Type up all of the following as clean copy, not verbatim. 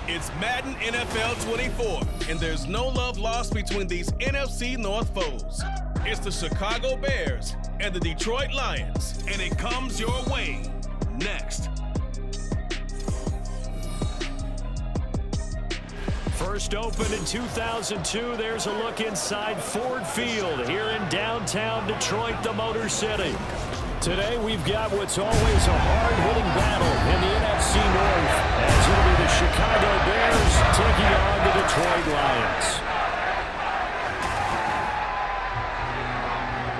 It's Madden NFL 24, and there's no love lost between these NFC North foes. It's the Chicago Bears and the Detroit Lions, and it comes your way next. First opened in 2002, there's a look inside Ford Field here in downtown Detroit, the Motor City. Today we've got what's always a hard-hitting battle in the NFC North, as it'll be the Chicago Bears taking on the Detroit Lions.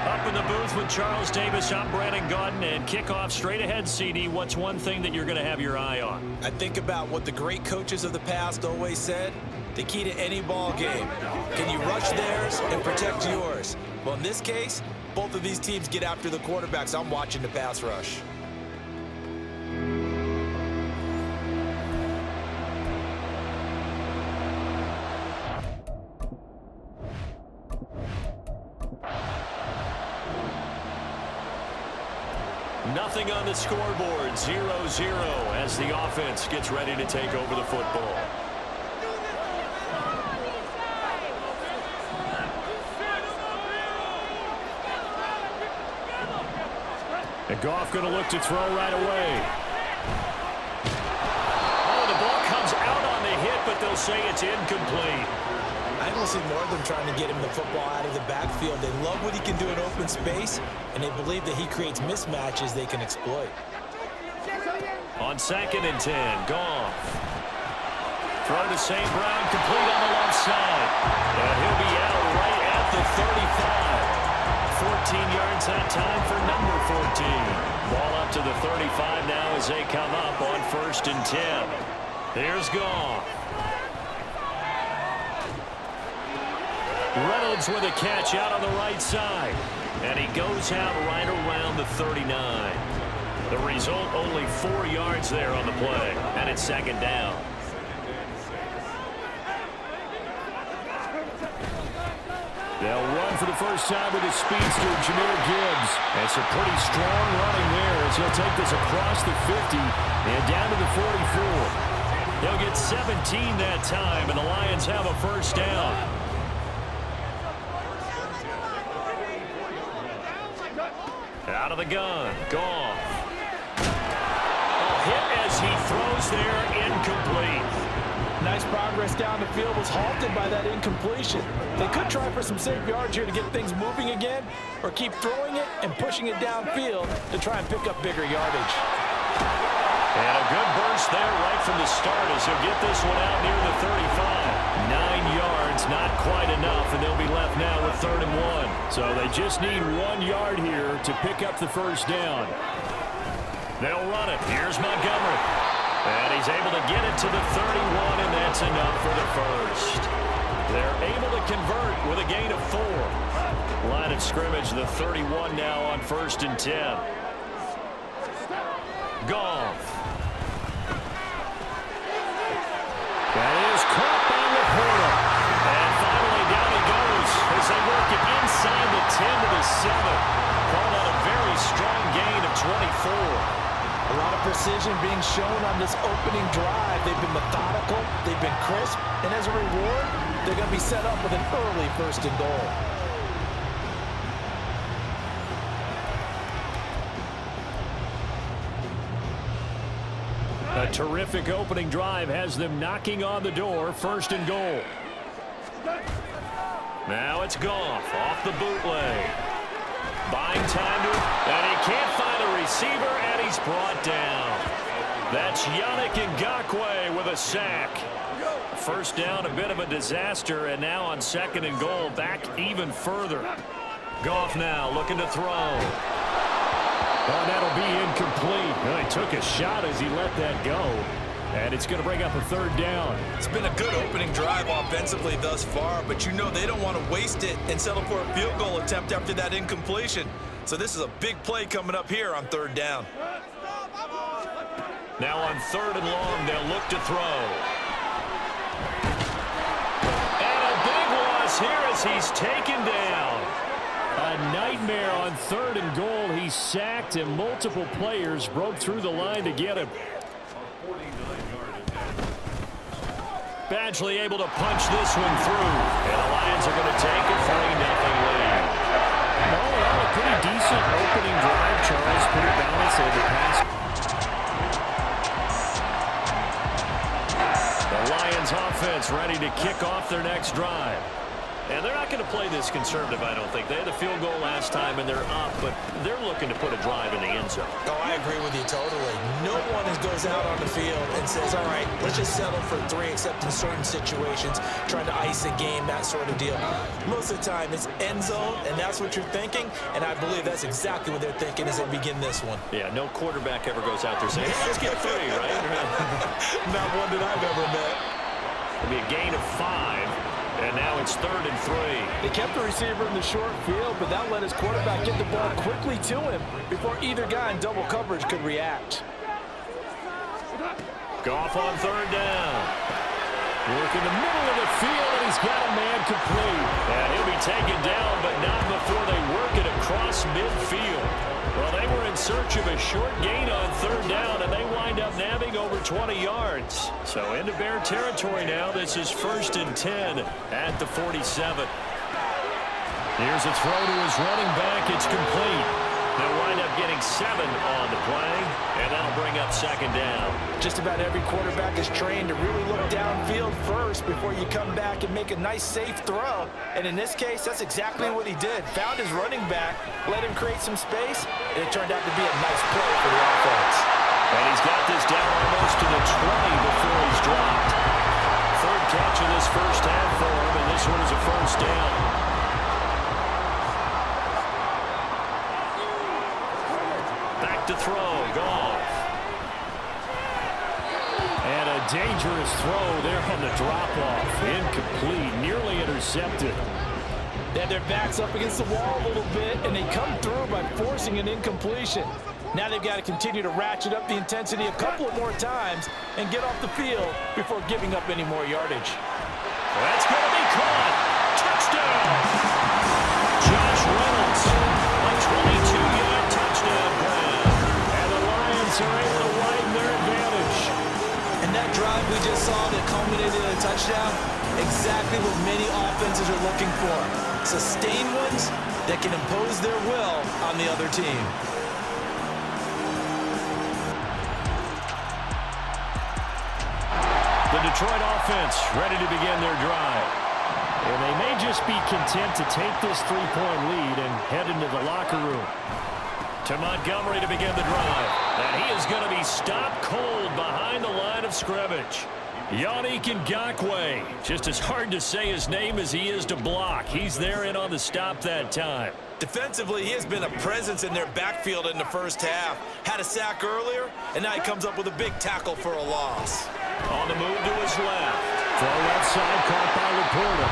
Up in the booth with Charles Davis, I'm Brandon Gaudin, and kickoff straight ahead, CD. What's one thing that you're going to have your eye on? I think about what the great coaches of the past always said. The key to any ball game. Can you rush theirs and protect yours? Well, in this case, both of these teams get after the quarterbacks. I'm watching the pass rush. Nothing on the scoreboard, 0-0 as the offense gets ready to take over the football. And Goff going to look to throw right away. Oh, the ball comes out on the hit, but they'll say it's incomplete. I don't see more of them trying to get him the football out of the backfield. They love what he can do in open space, and they believe that he creates mismatches they can exploit. On 2nd and 10, Goff. Throw to St. Brown, complete on the left side. And he'll be out right at the 35. 14 yards that time for number 14. Ball up to the 35 now as they come up on 1st and 10. Here's Goff. Reynolds with a catch out on the right side. And he goes out right around the 39. The result, only 4 yards there on the play. And it's 2nd down. They'll run for the first time with his speedster, Jahmyr Gibbs. It's a pretty strong running there as he'll take this across the 50 and down to the 44. They'll get 17 that time, and the Lions have a first down. Out of the gun, Goff. A hit as he throws there, incomplete. Nice progress down the field, was halted by that incompletion. They could try for some safe yards here to get things moving again, or keep throwing it and pushing it downfield to try and pick up bigger yardage. And a good burst there right from the start as he'll get this one out near the 35. 9 yards, not quite enough, and they'll be left now with 3rd and 1. So they just need 1 yard here to pick up the first down. They'll run it. Here's Montgomery. And he's able to get it to the 31, and that's enough for the first. They're able to convert with a gain of 4. Line of scrimmage, the 31 now on 1st and 10. Goff. That is caught by the portal. And finally down he goes as they work it inside the 10 to the 7. Called on a very strong gain of 24. A lot of precision being shown on this opening drive. They've been methodical, they've been crisp, and as a reward, they're going to be set up with an early 1st and goal. A terrific opening drive has them knocking on the door, 1st and goal. Now it's Goff off the bootleg. Buying time to, and he can't find a receiver, and he's brought down. That's Yannick Ngakoue with a sack. First down, a bit of a disaster, and now on 2nd and goal, back even further. Goff now looking to throw. Oh, that'll be incomplete. Well, he took a shot as he let that go. And it's going to bring up a 3rd down. It's been a good opening drive offensively thus far, but you know they don't want to waste it and settle for a field goal attempt after that incompletion. So this is a big play coming up here on 3rd down. Now on 3rd and long, they'll look to throw. And a big loss here as he's taken down. A a nightmare on 3rd and goal. He sacked, and multiple players broke through the line to get him. Badgley able to punch this one through. And the Lions are going to take a 3-0 lead. Well, a pretty decent opening drive, Charles. Pretty balanced over the pass. The Lions offense ready to kick off their next drive. And they're not going to play this conservative, I don't think. They had a field goal last time, and they're up, but they're looking to put a drive in the end zone. Oh, I agree with you totally. No one goes out on the field and says, all right, let's just settle for 3, except in certain situations, trying to ice a game, that sort of deal. Most of the time, it's end zone, and that's what you're thinking, and I believe that's exactly what they're thinking as they begin this one. Yeah, no quarterback ever goes out there saying, hey, let's get 3, right? Not one that I've ever met. It'll be a gain of 5. And now it's 3rd and 3. They kept the receiver in the short field, but that let his quarterback get the ball quickly to him before either guy in double coverage could react. Goff on 3rd down. Work in the middle of the field, and he's got a man complete. And he'll be taken down, but not before they work it across midfield. Well, they were in search of a short gain on 3rd down, and they wind up nabbing over 20 yards. So into Bear territory now. This is 1st and 10 at the 47. Here's a throw to his running back. It's complete. They'll wind up getting 7 on the play, and that'll bring up 2nd down. Just about every quarterback is trained to really look downfield first before you come back and make a nice, safe throw. And in this case, that's exactly what he did. Found his running back, let him create some space, and it turned out to be a nice play for the offense. And he's got this down almost to the 20 before he's dropped. 3rd catch of this first half for him, and this one is a 1st down. Back to throw, Goff. And a dangerous throw there on the drop-off. Incomplete, nearly intercepted. They had their backs up against the wall a little bit, and they come through by forcing an incompletion. Now they've got to continue to ratchet up the intensity a couple of more times and get off the field before giving up any more yardage. That's going to be caught. Touchdown! Josh Reynolds, a 22-yard touchdown grab. And the Lions are able to widen their advantage. And that drive we just saw that culminated in a touchdown, exactly what many offenses are looking for. Sustained ones that can impose their will on the other team. The Detroit offense ready to begin their drive. And they may just be content to take this 3-point lead and head into the locker room. To Montgomery to begin the drive. And he is going to be stopped cold behind the line of scrimmage. Yannick Ngakoue. Just as hard to say his name as he is to block. He's there in on the stop that time. Defensively, he has been a presence in their backfield in the first half. Had a sack earlier, and now he comes up with a big tackle for a loss. On the move to his left. Throw left side caught by Laporta.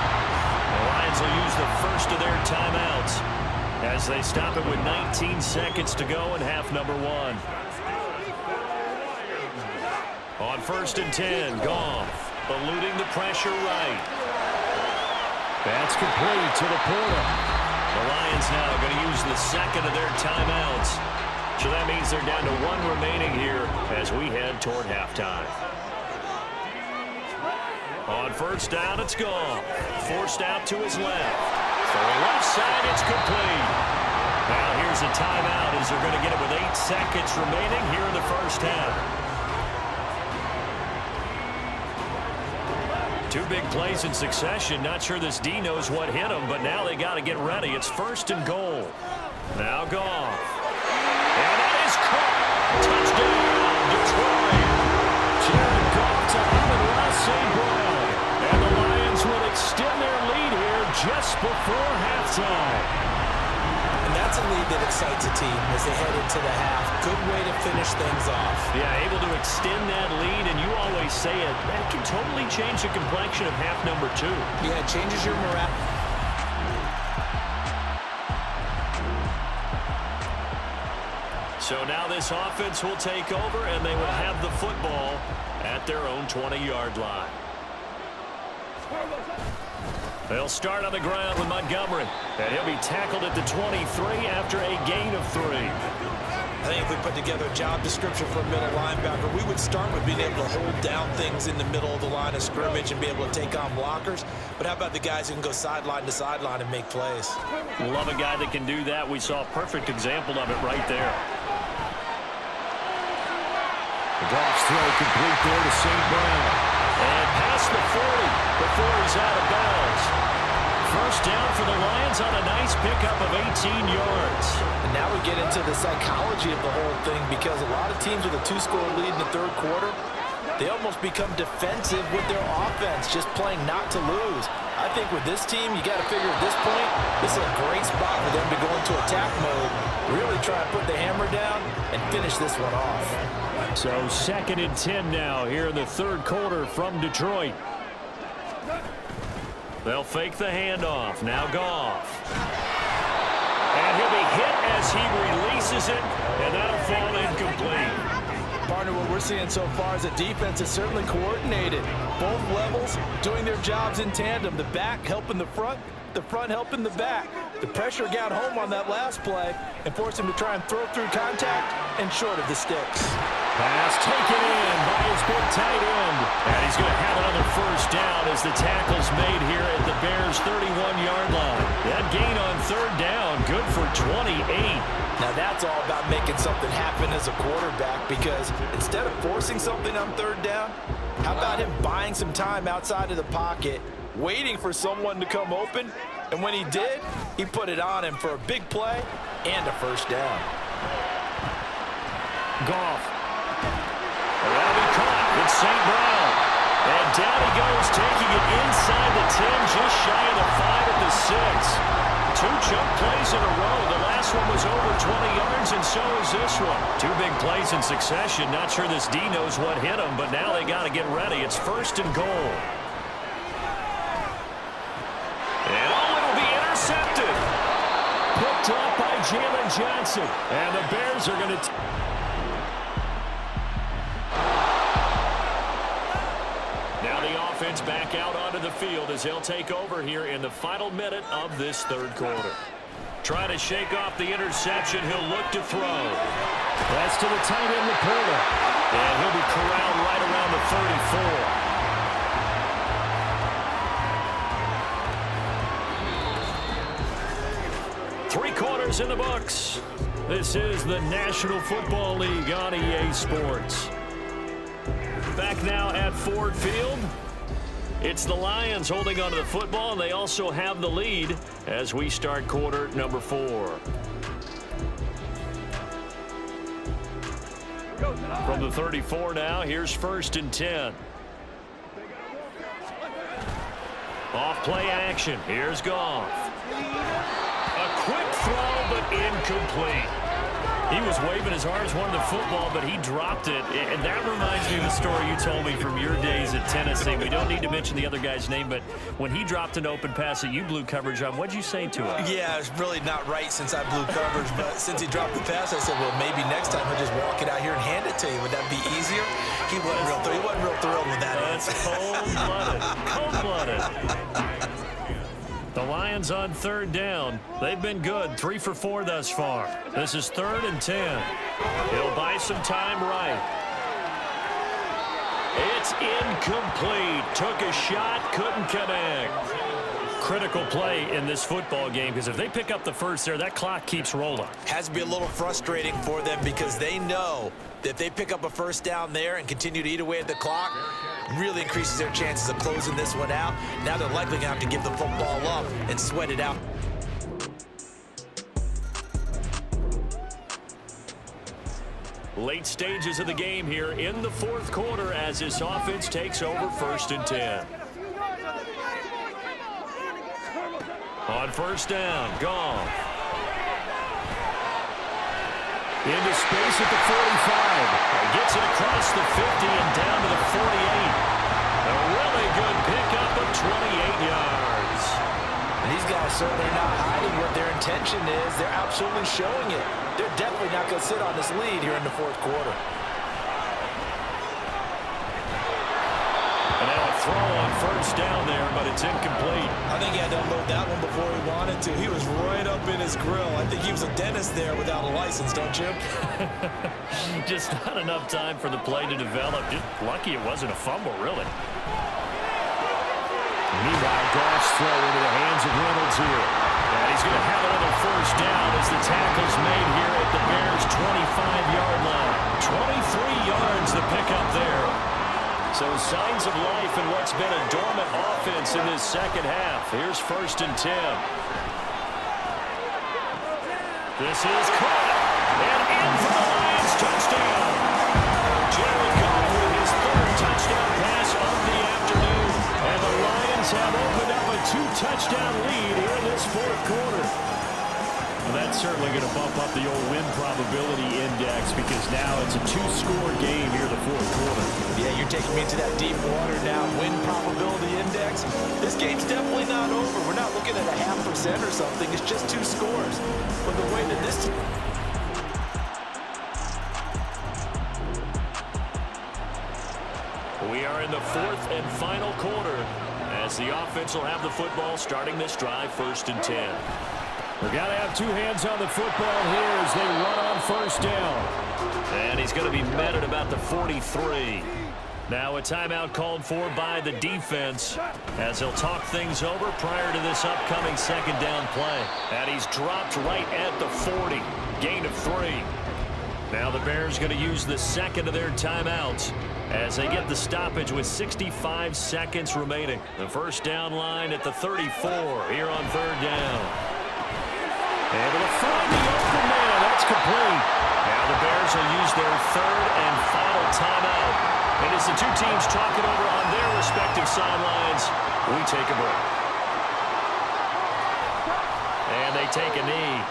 The Lions will use the first of their timeouts as they stop it with 19 seconds to go in half number 1. On 1st and 10, Goff eluding the pressure right. That's complete to Laporta. The Lions now are going to use the second of their timeouts. So that means they're down to 1 remaining here as we head toward halftime. On 1st down, it's Goff. Forced out to his left. Throwing left side, it's complete. Now here's a timeout as they're going to get it with 8 seconds remaining here in the first half. 2 big plays in succession. Not sure this D knows what hit him, but now they got to get ready. It's 1st and goal. Now Goff. And that is caught. Touchdown, Detroit. Jared Goff to Amon-Ra St. Brown. And the Lions will extend their lead here just before halftime. And that's a lead that excites a team as they head into the half. Good way to finish things off. Yeah, able to extend that lead, and you always say it, that can totally change the complexion of half number 2. Yeah, it changes your morale. So now this offense will take over, and they will have the football at their own 20-yard line. They'll start on the ground with Montgomery. And he'll be tackled at the 23 after a gain of 3. I think if we put together a job description for a middle linebacker, we would start with being able to hold down things in the middle of the line of scrimmage and be able to take on blockers. But how about the guys who can go sideline to sideline and make plays? Love a guy that can do that. We saw a perfect example of it right there. Goff's throw complete there to St. Brown. And past the 40 before he's out of bounds. First down for the Lions on a nice pickup of 18 yards. And now we get into the psychology of the whole thing, because a lot of teams with a 2-score lead in the third quarter, they almost become defensive with their offense, just playing not to lose. I think with this team, you got to figure at this point, this is a great spot for them to go into attack mode, really try and put the hammer down and finish this one off. So 2nd and 10 now here in the third quarter from Detroit. They'll fake the handoff. Now Goff. And he'll be hit as he releases it, and that'll fall incomplete. Partner, what we're seeing so far is the defense is certainly coordinated. Both levels doing their jobs in tandem. The back helping the front helping the back. The pressure got home on that last play and forced him to try and throw through contact and short of the sticks. Pass taken in by his big tight end. And he's going to have another first down as the tackle's made here at the Bears' 31-yard line. That gain on third down, good for 28. Now that's all about making something happen as a quarterback, because instead of forcing something on third down, how about him buying some time outside of the pocket, waiting for someone to come open, and when he did, he put it on him for a big play and a first down. Goff. That'll be caught. It's St. Brown. And down he goes, taking it inside the 10, just shy of the 5 at the 6. 2 chunk plays in a row. The last one was over 20 yards, and so is this one. 2 big plays in succession. Not sure this D knows what hit him, but now they got to get ready. It's 1st and goal. And it'll be intercepted. Picked up by Jalen Johnson. And the Bears are going to... Offense back out onto the field as they'll take over here in the final minute of this third quarter. Trying to shake off the interception. He'll look to throw. That's to the tight end, Laporta. And he'll be corralled right around the 34. 3 quarters in the books. This is the National Football League on EA Sports. Back now at Ford Field. It's the Lions holding onto the football, and they also have the lead as we start quarter number 4. From the 34 now, here's 1st and 10. Off play action. Here's Goff. A quick throw, but incomplete. He was waving his arms, wanted the football, but he dropped it. And that reminds me of the story you told me from your days at Tennessee. We don't need to mention the other guy's name, but when he dropped an open pass that you blew coverage on, what'd you say to him? Yeah, it's really not right since I blew coverage, but since he dropped the pass, I said, well, maybe next time he'll just walk it out here and hand it to you. Would that be easier? He wasn't real thrilled with that. That's cold-blooded. Cold-blooded. The Lions on 3rd down. They've been good. 3 for 4 thus far. This is 3rd and 10. He'll buy some time right. It's incomplete. Took a shot, couldn't connect. Critical play in this football game, because if they pick up the first there, that clock keeps rolling. Has to be a little frustrating for them, because they know that if they pick up a first down there and continue to eat away at the clock, really increases their chances of closing this one out. Now they're likely going to have to give the football up and sweat it out. Late stages of the game here in the 4th quarter as this offense takes over 1st and 10. On 1st down, Goff. Into space at the 45. Gets it across the 50 and down to the 48. A really good pickup of 28 yards. And these guys certainly not hiding what their intention is. They're absolutely showing it. They're definitely not going to sit on this lead here in the 4th quarter. And now a throw on first down there, but it's incomplete. I think he had to unload that one before he wanted to. He was right up in his grill. I think he was a dentist there without a license, don't you? Just not enough time for the play to develop. Just lucky it wasn't a fumble, really. Meanwhile, Goff's throw into the hands of Reynolds here. And he's going to have another first down as the tackle's made here at the Bears' 25-yard line. 23 yards the pickup there. So signs of life in what's been a dormant offense in this second half. Here's 1st and 10. This is caught. And in for the Lions touchdown. Jared Goff with his 3rd touchdown pass of the afternoon. And the Lions have opened up a 2-touchdown lead here in this 4th quarter. Well, that's certainly going to bump up the old win probability index because now it's a 2-score game here in the 4th quarter. Yeah, you're taking me into that deep water now. Win probability index. This game's definitely not over. We're not looking at a 0.5% or something. It's just 2 scores. But the way that this... We are in the 4th and final quarter as the offense will have the football starting this drive 1st and 10. We've got to have 2 hands on the football here as they run on first down. And he's going to be met at about the 43. Now a timeout called for by the defense as he'll talk things over prior to this upcoming 2nd down play. And he's dropped right at the 40. Gain of 3. Now the Bears going to use the 2nd of their timeouts as they get the stoppage with 65 seconds remaining. The first down line at the 34 here on 3rd down. Able to find the open man. That's complete. Now the Bears will use their 3rd and final timeout. And as the 2 teams talk it over on their respective sidelines, we take a break. And they take a knee.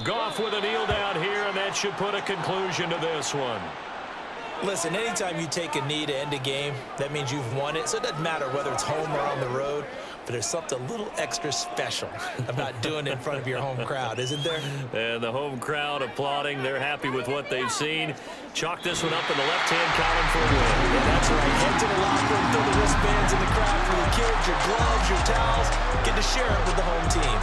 Goff with a kneel down here, and that should put a conclusion to this one. Listen, anytime you take a knee to end a game, that means you've won it. So it doesn't matter whether it's home or on the road, but there's something a little extra special about doing it in front of your home crowd, isn't there? And the home crowd applauding. They're happy with what they've seen. Chalk this one up in the left-hand column for a win. Yeah, that's right. Head to the locker room, throw the wristbands in the crowd for the kids, your gloves, your towels. Get to share it with the home team.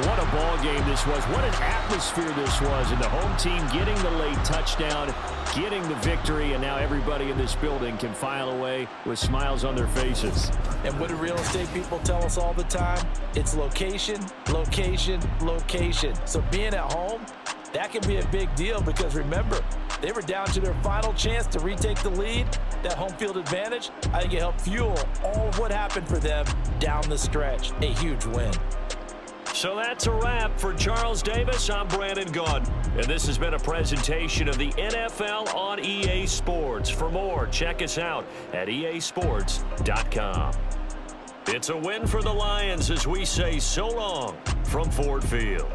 What a ball game this was. What an atmosphere this was. And the home team getting the late touchdown, getting the victory, and now everybody in this building can file away with smiles on their faces. And what do real estate people tell us all the time? It's location, location, location. So being at home, that can be a big deal because remember, they were down to their final chance to retake the lead. That home field advantage, I think it helped fuel all of what happened for them down the stretch. A huge win. So that's a wrap for Charles Davis. I'm Brandon Gaudin, and this has been a presentation of the NFL on EA Sports. For more, check us out at easports.com. It's a win for the Lions as we say so long from Ford Field.